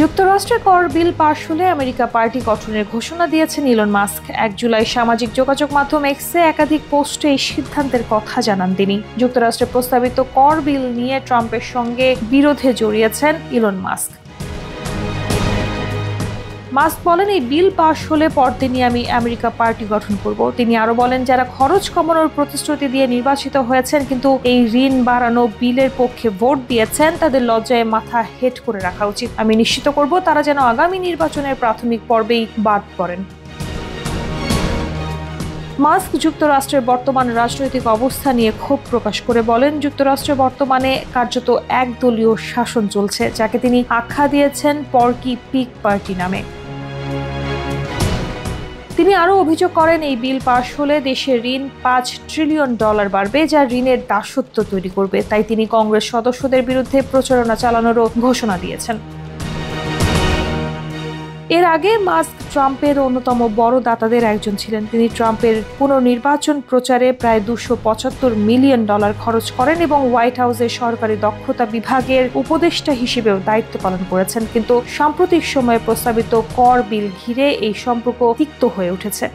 যুক্তরাষ্ট্রে কর বিল পাশ হলে আমেরিকা পার্টি গঠনের ঘোষণা দিয়েছেন ইলন মাস্ক। 1 জুলাই সামাজিক যোগাযোগ মাধ্যম এক্সে একাধিক পোস্টে এই সিদ্ধান্তের কথা জানান তিনি। যুক্তরাষ্ট্রে প্রস্তাবিত কর বিল নিয়ে ট্রাম্পের সঙ্গে বিরোধে জড়িয়েছেন ইলন মাস্ক। মাস্ক বলেন, এই বিল পাশ হলে পরদিনই আমি আমেরিকা পার্টি গঠন করব। তিনি আরো বলেন, যারা খরচ কমানোর প্রতিশ্রুতি দিয়ে নির্বাচিত হয়েছেন কিন্তু এই ঋণ বাড়ানো বিলের পক্ষে ভোট দিয়েছেন, তাদের লজ্জায় মাথা হেট করে রাখা উচিত। আমি নিশ্চিত করব তারা যেন আগামী নির্বাচনের প্রাথমিক পর্বেই বাদ পড়েন। মাস্ক যুক্তরাষ্ট্রের বর্তমান রাজনৈতিক অবস্থা নিয়ে ক্ষোভ প্রকাশ করে বলেন, যুক্তরাষ্ট্রে বর্তমানে কার্যত একদলীয় শাসন চলছে, যাকে তিনি আখ্যা দিয়েছেন পর্কি পিগ পার্টি নামে। তিনি আরও অভিযোগ করেন, এই বিল পাশ হলে দেশের ঋণ $5 ট্রিলিয়ন বাড়বে, যা ঋণের দাসত্ব তৈরি করবে। তাই তিনি কংগ্রেস সদস্যদের বিরুদ্ধে প্রচারণা চালানোরও ঘোষণা দিয়েছেন। এর আগে মাস্ক ট্রাম্পের অন্যতম বড় দাতাদের একজন ছিলেন। তিনি ট্রাম্পের পুনর্নির্বাচন প্রচারে প্রায় $275 মিলিয়ন খরচ করেন এবং হোয়াইট হাউসের সরকারি দক্ষতা বিভাগের উপদেষ্টা হিসেবেও দায়িত্ব পালন করেছেন। কিন্তু সাম্প্রতিক সময়ে প্রস্তাবিত কর বিল ঘিরে এই সম্পর্ক তিক্ত হয়ে উঠেছে।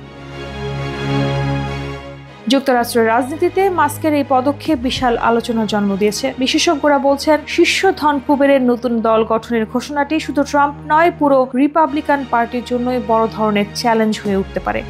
যুক্তরাষ্ট্রের রাজনীতিতে মাস্কের এই পদক্ষেপ বিশাল আলোচনার জন্ম দিয়েছে। বিশেষজ্ঞরা বলছেন, শীর্ষ ধন কুবেরের নতুন দল গঠনের ঘোষণাটি শুধু ট্রাম্প নয়, পুরো রিপাবলিকান পার্টির জন্যই বড় ধরনের চ্যালেঞ্জ হয়ে উঠতে পারে।